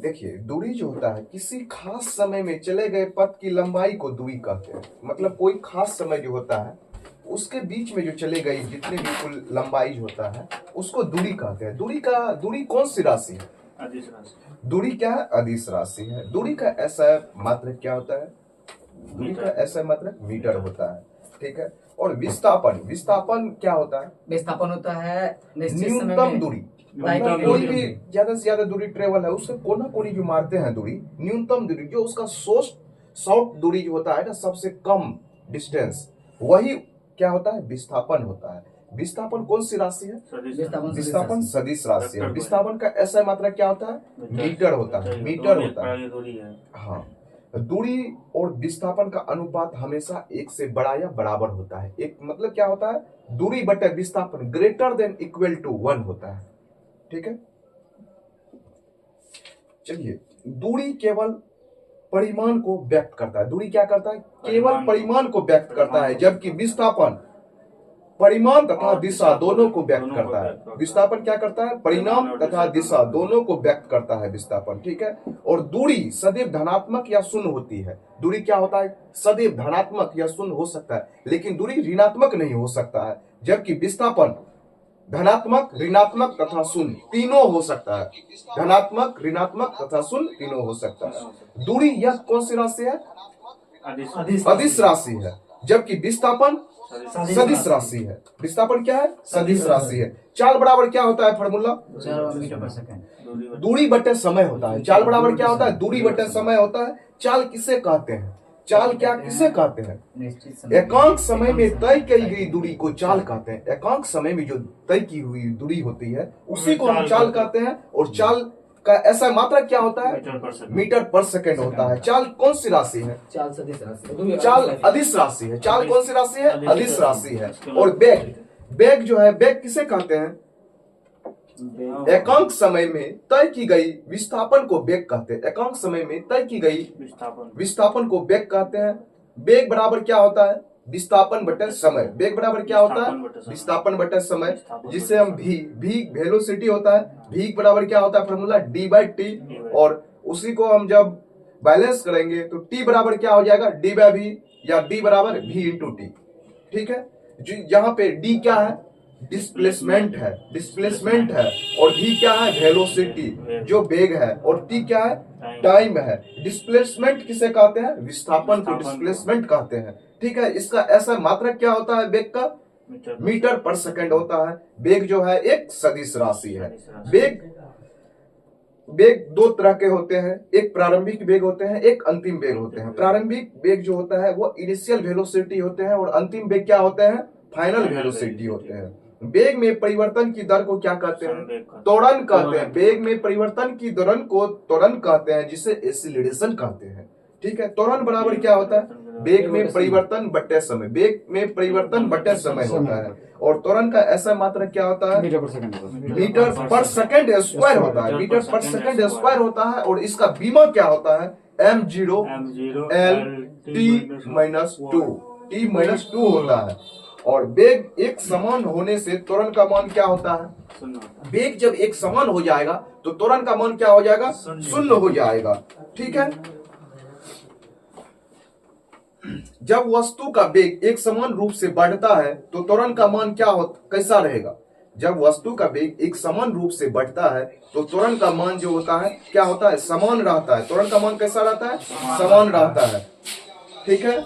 देखिए, दूरी जो होता है किसी खास समय में चले गए पथ की लंबाई को दूरी कहते हैं। मतलब कोई खास समय जो होता है उसके बीच में जो चले गई जितने भी कुल लंबाई जो होता है उसको दूरी कहते हैं। दूरी कौन सी राशि है? अदिश राशि। दूरी क्या है? अदिश राशि है। दूरी का ऐसा मात्रक क्या होता है? दूरी का ऐसा मात्रक मीटर होता है। ठीक है। और विस्थापन क्या होता है? विस्थापन होता है न्यूनतम दूरी। मतलब कोई भी ज्यादा से ज्यादा दूरी ट्रेवल है उससे कोना कोनी जो मारते हैं दूरी, न्यूनतम दूरी जो उसका शॉर्ट दूरी जो होता है ना, सबसे कम डिस्टेंस, वही क्या होता है? विस्थापन होता है। विस्थापन कौन सी राशि है? विस्थापन सदिश राशि है। विस्थापन का ऐसा मात्रा क्या होता है? मीटर होता है। मीटर होता है। हाँ, दूरी और विस्थापन का अनुपात हमेशा एक से बड़ा या बराबर होता है। एक मतलब क्या होता है? दूरी बटे विस्थापन ग्रेटर देन इक्वल टू 1 होता है। ठीक है। चलिए, दूरी केवल परिमाण को व्यक्त करता है। दूरी क्या करता है? केवल परिमाण को व्यक्त करता है, जबकि विस्थापन परिमाण तथा दिशा दोनों को व्यक्त करता है। विस्थापन क्या करता है? परिणाम तथा दिशा दोनों को व्यक्त करता है विस्थापन। ठीक है। और दूरी सदैव धनात्मक या शून्य होती है। दूरी क्या होता है? सदैव धनात्मक या शून्य हो सकता है, लेकिन दूरी ऋणात्मक नहीं हो सकता है। जबकि विस्थापन धनात्मक, ऋणात्मक तथा शून्य तीनों हो सकता है। धनात्मक, ऋणात्मक तथा शून्य तीनों हो सकता है। दूरी यह कौन सी राशि है? अदिश राशि है। जबकि विस्थापन सदिश राशि है। विस्थापन क्या है? सदिश राशि है। चाल बराबर क्या होता है? फॉर्मूला मीटर पर सेकंड। दूरी बटे समय होता है। चाल बराबर क्या होता है? दूरी बटे समय होता है। चाल किसे कहते हैं? चाल क्या किसे कहते हैं? एकांक समय में तय की गई दूरी को चाल कहते हैं। एकांक समय में जो तय की हुई दूरी होती है उसी को हम चाल कहते हैं। और चाल का ऐसा मात्रा क्या होता है? मीटर पर सेकंड होता है। चाल कौन सी राशि है? चाल सदिश राशि। चाल अदिश राशि है। चाल कौन सी राशि है? अदिश राशि है। और वेग जो है, वेग किसे कहते हैं? एकांक समय में तय की गई विस्थापन को वेग कहते हैं। एकांक समय में तय की गई विस्थापन को वेग कहते हैं। वेग बराबर क्या होता है? विस्थापन बटे समय। वेग बराबर क्या होता है? विस्थापन बटे समय, जिसे हम भी वेलोसिटी होता है। भी बराबर क्या होता है? Formula d/t। और उसी को हम जब बैलेंस करेंगे तो t बराबर क्या हो जाएगा? d/v या d बराबर v इंटू टी। ठीक है। यहाँ पे d क्या है? डिस्प्लेसमेंट है। डिस्प्लेसमेंट है। और v क्या है? वेलोसिटी जो वेग है। और t क्या है? टाइम है। डिस्प्लेसमेंट किसे कहते हैं? विस्थापन को डिस्प्लेसमेंट कहते हैं। ठीक है। इसका ऐसा मात्रक क्या होता है वेग का? मीटर पर सेकंड होता है। वेग जो है एक सदिश राशि है। वेग दो तरह के होते हैं। एक प्रारंभिक वेग होते हैं, एक अंतिम वेग होते हैं। प्रारंभिक वेग जो होता है वो इनिशियल वेलोसिटी होते हैं। और अंतिम वेग क्या होते हैं? फाइनल वेलोसिटी होते हैं। वेग में परिवर्तन की दर को क्या कहते हैं? त्वरण कहते हैं। वेग में परिवर्तन की दर को त्वरण कहते हैं, जिसे एक्सीलरेशन कहते हैं। ठीक है। त्वरण बराबर क्या होता है? वेग में परिवर्तन बटे समय। वेग में परिवर्तन बटे समय होता है। और त्वरण का ऐसा मात्रक क्या होता है? मीटर पर सेकंड स्क्वायर होता है। मीटर पर सेकंड स्क्वायर होता है। और इसका बीमा क्या होता है? m0 l t-2 होता है। और वेग एक समान होने से त्वरण का मान क्या होता है? वेग जब एक समान हो जाएगा तो त्वरण का मान क्या हो जाएगा? शून्य हो जाएगा। ठीक है। जब वस्तु का वेग एक समान रूप से बढ़ता है तो त्वरण का मान कैसा रहेगा? जब वस्तु का वेग एक समान रूप से बढ़ता है तो त्वरण का मान जो होता है क्या होता है? समान रहता है। त्वरण का मान कैसा रहता है? समान रहता है। ठीक है।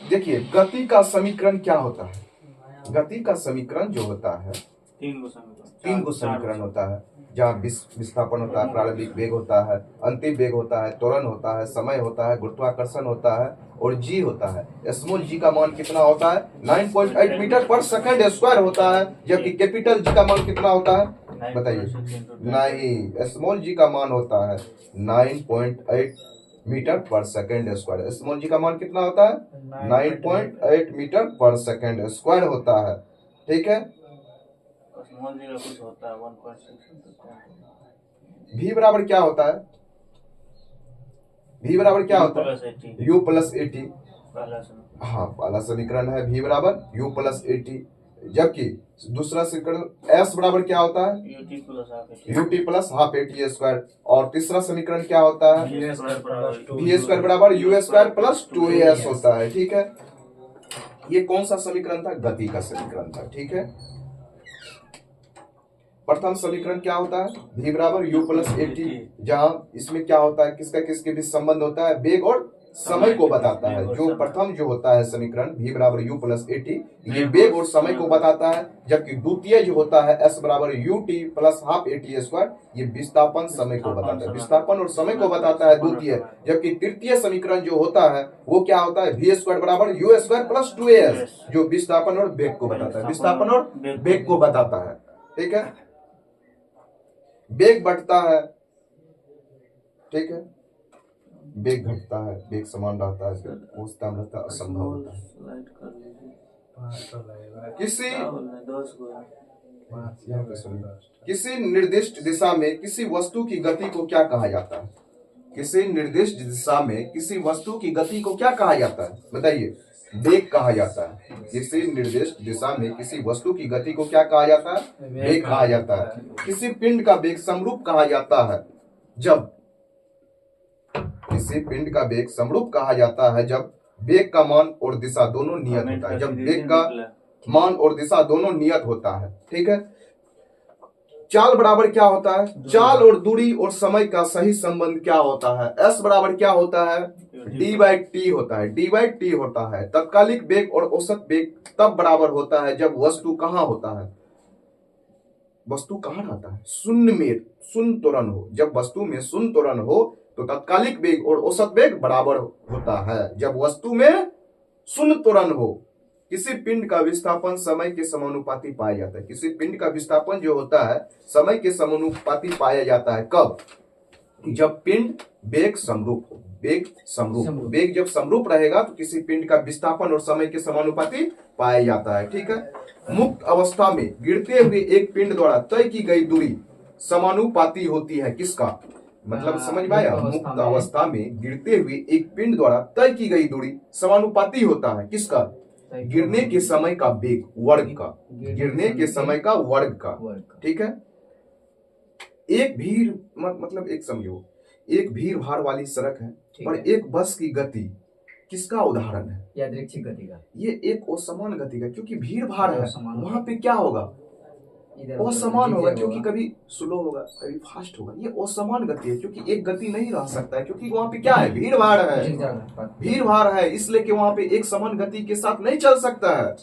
देखिए, गति का समीकरण क्या होता है? गति का समीकरण जो होता है तीन गो समीकरण होता है, जहाँ विस्थापन होता है, प्रारंभिक वेग होता है, अंतिम वेग होता है, त्वरण होता है, समय होता है, गुरुत्वाकर्षण होता है और जी होता है। स्मॉल जी का मान कितना होता है? 9.8 मीटर पर सेकंड स्क्वायर होता है। जबकि कैपिटल जी का मान कितना होता है? बताइए। नहीं, स्मॉल जी का मान होता है 9.8 मीटर पर सेकंड स्क्वायर। स्मॉल जी का मान कितना होता है? 9.8 मीटर पर सेकंड स्क्वायर होता है। ठीक है। कुछ होता है 1.6। v बराबर क्या होता है? v बराबर क्या होता है? u plus 80। पहला समीकरण। हाँ, पहला समीकरण है v बराबर u प्लस ए टी, जबकि दूसरा समीकरण s बराबर क्या होता है UT plus half eighty. ut plus half A T square, और तीसरा समीकरण क्या होता है वी स्क्वायर बराबर v स्क्वायर बराबर u स्क्वायर प्लस 2as होता है। ठीक है, ये कौन सा समीकरण था, गति का समीकरण था। ठीक है, प्रथम समीकरण क्या होता है v बराबर u प्लस ए टी, जहां इसमें क्या होता है, किसका किसके बीच संबंध होता है, वेग और समय को बताता है। जो प्रथम जो होता है समीकरण v बराबर u प्लस ए टी, ये वेग और समय को बताता है, जबकि द्वितीय जो होता है s बराबर u T plus half A T square, ये विस्थापन समय को बताता है, विस्थापन और समय को बताता है द्वितीय। जबकि तृतीय समीकरण जो होता है वो क्या होता है, v स्क्वायर बराबर u स्क्वायर प्लस 2as, जो विस्थापन और वेग को बताता है, विस्थापन और वेग को बताता है। ठीक है, वेग बढ़ता है, ठीक है, वेग घटता है, वेग समान रहता है, वो स्थान रहता है, असंभव होता है। स्लाइड कर लीजिए। किसी क्या बोल रहे हैं, 10 को यहाँ पे सुनिए, किसी निर्दिष्ट दिशा में किसी वस्तु की गति को क्या कहा जाता है, किसी निर्दिष्ट दिशा में किसी वस्तु की गति को क्या कहा जाता है, बताइए, वेग कहा जाता है। किसी निर्दिष्ट दिशा में किसी वस्तु की गति को क्या कहा जाता है, वेग कहा जाता है। किसी पिंड का वेग समरूप कहा जाता है जब, किसी पिंड का वेग समरूप कहा जाता है जब वेग का मान और दिशा दोनों नियत होता है, जब वेग का मान और दिशा दोनों नियत होता है। ठीक है, चाल बराबर क्या होता है, चाल और दूरी और समय का सही संबंध क्या होता है, s बराबर क्या होता है, d बाई टी होता है, d बाई टी होता है। तत्कालिक वेग और औसत वेग तब बराबर होता है जब वस्तु कहाँ होता है, वस्तु कहाँ रहता है, शून्य में, शून्य त्वरण हो। जब वस्तु में शून्य त्वरण हो तो तत्कालिक वेग और औसत वेग बराबर होता है जब वस्तु में शून्य त्वरण हो। किसी पिंड का विस्थापन समय के समानुपाती पाया जाता है, किसी पिंड का विस्थापन जो होता है समय के समानुपाती पाया जाता है कब, जब पिंड वेग समरूप हो, वेग समरूप, वेग जब समरूप रहेगा तो किसी पिंड का विस्थापन और समय के समानुपाती पाया जाता है। ठीक है, मुक्त अवस्था में गिरते हुए एक पिंड द्वारा तय की गई दूरी समानुपाती होती है किसका, मतलब समझ में आया, मुक्त अवस्था में गिरते हुए एक पिंड द्वारा तय की गई दूरी समानुपाती होता है किसका, गिरने के समय का वेग वर्ग का, गिरने के समय का वर्ग का। ठीक है, एक भीड़ मतलब एक समझो, एक भीड़ भाड़ वाली सड़क है पर एक बस की गति किसका उदाहरण है, यादृच्छिक गति का, ये एक असमान गति का, क्योंकि भीड़ भाड़ है वहां पे क्या होगा, असमान होगा, क्योंकि कभी स्लो होगा कभी फास्ट होगा, ये असमान गति है, क्योंकि एक गति नहीं रह सकता है, क्योंकि वहां पे क्या है, भीड़ भाड़ है, भीड़ भाड़ है, इसलिए कि वहां पे एक समान गति के साथ नहीं चल सकता है।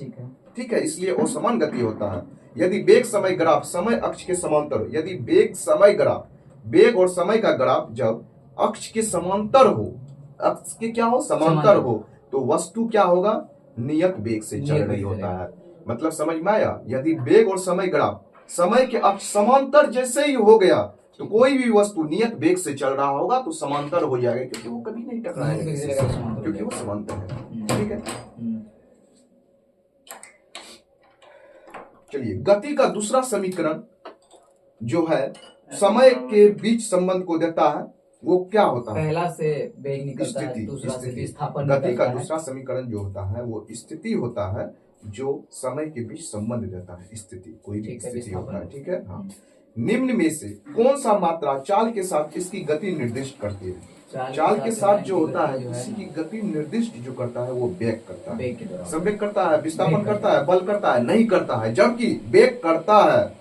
ठीक है, इसलिए असमान गति होता है। यदि वेग समय ग्राफ समय अक्ष के समांतर, यदि वेग समय ग्राफ, वेग और समय का ग्राफ जब अक्ष के समांतर हो, अक्ष के क्या हो, समांतर हो, तो वस्तु क्या होगा, नियत वेग से चल रही होता है। मतलब समझ में आया, यदि वेग और समय ग्राफ समय के अक्ष समांतर जैसे ही हो गया तो कोई भी वस्तु नियत वेग से चल रहा होगा तो समांतर हो जाएगा, क्योंकि वो कभी नहीं टकराएगा किसी से, क्योंकि वो समांतर है। ठीक है, चलिए, गति का दूसरा समीकरण जो है समय के बीच संबंध को देता है, वो क्या होता है, पहला से वेग निकलता है, दूसरा से विस्थापन। गति का दूसरा समीकरण जो होता है वो स्थिति होता है, जो समय के बीच संबंध देता है, स्थिति, कोई भी स्थिति होता है। ठीक है, हाँ, निम्न में से कौन सा मात्रा चाल के साथ इसकी गति निर्दिष्ट करती है, चाल के साथ जो होता है इसकी गति निर्दिष्ट जो करता है वो वेग करता है, संवेग करता है, विस्थापन करता है, बल करता है, नहीं करता है। जबकि वेग करता है,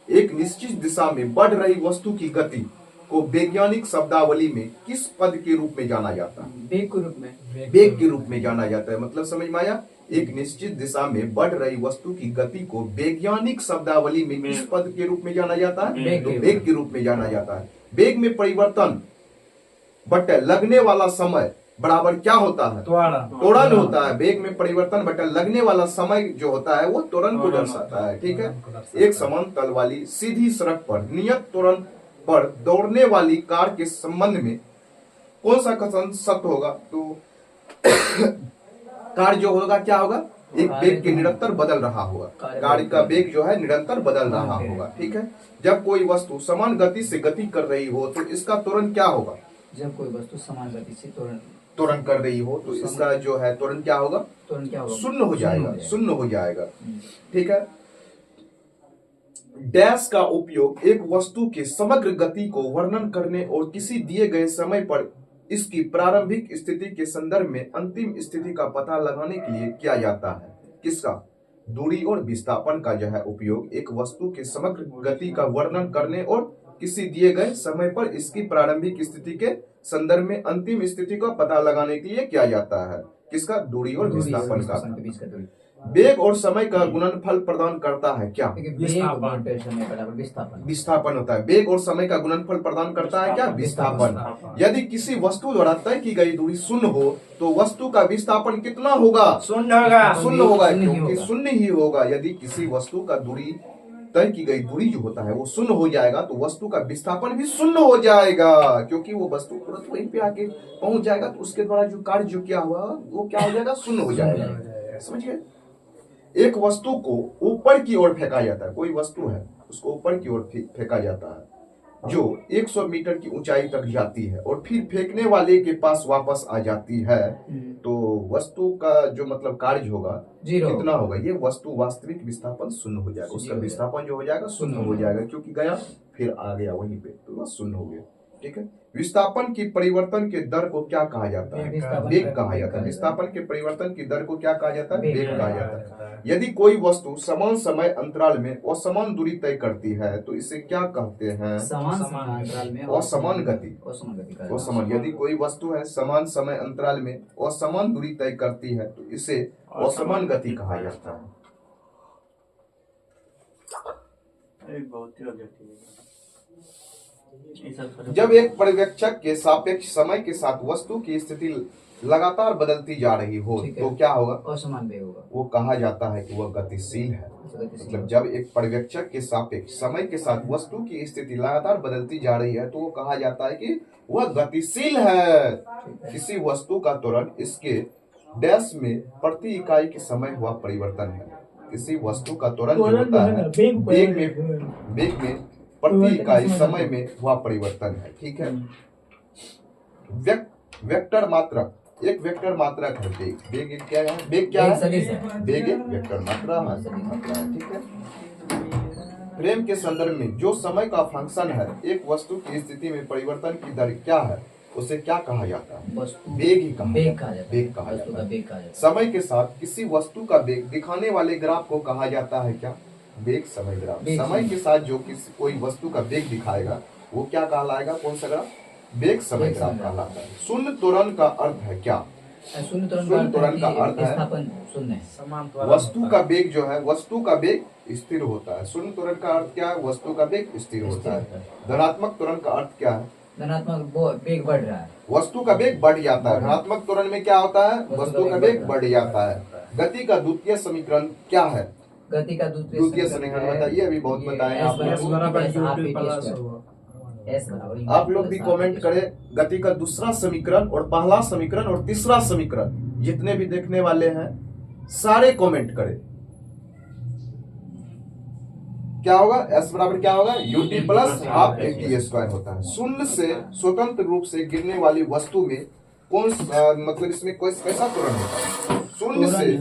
एक निश्चित दिशा में बढ़ रही वस्तु की गति को वैज्ञानिक शब्दावली में किस पद के रूप में जाना जाता है, वेग के रूप में, वेग के रूप में जाना जाता है। मतलब समझ में आया, एक निश्चित दिशा में बढ़ रही वस्तु की गति को वैज्ञानिक शब्दावली में किस पद के रूप में जाना जाता है, तो वेग के रूप में जाना जाता है। वेग में परिवर्तन बटे लगने वाला समय बराबर क्या होता है, त्वरण होता है। वेग में परिवर्तन बटे लगने वाला समय जो होता है वो त्वरण को दर्शाता है। ठीक है, एक समान तल वाली सीधी सड़क पर नियत त्वरण पर दौड़ने वाली कार के संबंध में कौन सा कथन सत्य होगा, तो कार जो होगा क्या होगा, एक वेग के निरंतर बदल रहा होगा, कार का वेग जो है निरंतर बदल रहा होगा। ठीक है, जब कोई वस्तु समान गति से गति कर रही हो तो इसका त्वरण क्या होगा, जब कोई वस्तु समान गति से त्वरण त्वरण कर रही हो तो इसका जो है त्वरण क्या होगा, तुरंत क्या होगा? शून्य हो जाएगा, शून्य हो जाएगा। हम्म। ठीक है। डैश का उपयोग एक वस्तु के समग्र गति को वर्णन करने और किसी दिए गए समय पर इसकी प्रारंभिक स्थिति के संदर्भ में अंतिम स्थिति का पता लगाने के लिए किया जाता है। किसका? दूरी और विस्थापन का जो है उपयोग एक वस्तु के समग्र गति का वर्णन करने और किसी दिए गए समय पर इसकी प्रारंभिक स्थिति के संदर्भ में अंतिम स्थिति का पता लगाने के लिए किया जाता है। किसका? दूरी और विस्थापन का। के बीच का दूरी। वेग और समय का गुणनफल प्रदान करता है क्या? देखिए, वेग बटे समय बराबर विस्थापन। विस्थापन होता है। वेग और समय का गुणनफल प्रदान करता है क्या? विस्थापन। यदि किसी वस्तु द्वारा तय की गई दूरी शून्य हो तो वस्तु का विस्थापन कितना होगा? शून्य होगा। शून्य होगा, शून्य ही क्योंकि होगा। शून्य ही होगा। यदि किसी वस्तु का दूरी तय की गई दूरी जो होता है वो शून्य हो जाएगा तो वस्तु का विस्थापन भी शून्य हो जाएगा, क्योंकि वो वस्तु तुरंत वहीं पे आके पहुंच जाएगा तो उसके द्वारा जो कार्य जो क्या हुआ वो क्या हो जाएगा? शून्य हो जाएगा। समझ गए? एक वस्तु को ऊपर की ओर फेंका जाता है, कोई वस्तु है उसको ऊपर की ओर फेंका जाता है जो 100 मीटर की ऊंचाई तक जाती है और फिर फेंकने वाले के पास वापस आ जाती है, तो वस्तु का जो मतलब कार्य होगा जीरो कितना होगा? ये वस्तु वास्तविक विस्थापन शून्य हो जाएगा, उसका विस्थापन जो हो जाएगा शून्य हो जाएगा, क्योंकि गया फिर आ गया वहीं पे तो बस शून्य हो गया। ठीक है। विस्थापन की परिवर्तन के दर को क्या कहा जाता है? वेग कहा जाता है। विस्थापन के परिवर्तन की दर को क्या कहा जाता है? वेग कहा जाता है। यदि कोई वस्तु समान समय अंतराल में असमान दूरी तय करती है तो इसे क्या कहते हैं? समान समय अंतराल में असमान गति। असमान गति का असमान, यदि कोई वस्तु है समान समय अंतराल में असमान दूरी तय करती है तो इसे असमान गति कहा जाता है। बहुत ही objective है। जब एक पर्यवेक्षक के सापेक्ष समय के साथ वस्तु की स्थिति लगातार बदलती जा रही हो ठीक है। तो क्या होगा? असमान वेग होगा। वो कहा जाता है कि वह गतिशील है। गतिशील। मतलब जब एक पर्यवेक्षक के सापेक्ष समय के साथ वस्तु की स्थिति लगातार बदलती जा रही है तो वो कहा जाता है कि वह गतिशील है। किसी वस्तु का त्वरण इसके डैश में प्रति इकाई के समय हुआ परिवर्तन है। किसी वस्तु का त्वरण जो होता है वेग में प्रति इकाई समय में हुआ परिवर्तन है। ठीक है। वेक्टर मात्रक, एक वेक्टर मात्रक है वेग। वेग एक क्या है? वेग क्या है? सदिश है। वेग एक वेक्टर मात्रा है। ठीक है। प्रेम के संदर्भ में जो समय का फंक्शन है एक वस्तु की स्थिति में परिवर्तन की दर क्या है उसे क्या कहा जाता है? वेग ही कहा जाता है। वेग कहा जाता है। समय के साथ किसी वस्तु का वेग दिखाने वाले ग्राफ को कहा जाता है क्या? वेग समय ग्राफ। समय के साथ जो कोई वस्तु का वेग दिखाएगा वो क्या कहलाएगा? कौन सा ग्राफ? वेग समय ग्राफ कहलाता है। शून्य त्वरण का अर्थ है क्या? शून्य त्वरण का अर्थ है विस्थापन शून्य है। वस्तु का वेग जो है वस्तु का वेग स्थिर होता है। शून्य त्वरण का अर्थ क्या है? वस्तु का वेग स्थिर होता है। धनात्मक त्वरण का अर्थ क्या है? धनात्मक वेग बढ़ रहा है। वस्तु का वेग बढ़ जाता है। धनात्मक त्वरण में क्या होता है? वस्तु का वेग बढ़ जाता है। गति का द्वितीय समीकरण क्या है? गति का द्वितीय समीकरण बताइए। अभी बहुत बताएं आप लोग भी कमेंट करें गति का दूसरा समीकरण और पहला समीकरण और तीसरा समीकरण, जितने भी देखने वाले हैं सारे कमेंट करें। क्या होगा? S बराबर क्या होगा? ut plus half at square होता है। शून्य से स्वतंत्र रूप से गिरने वाली वस्तु में कौन मतलब इसमें कोई कैसा त्वरण होता है? शून्य से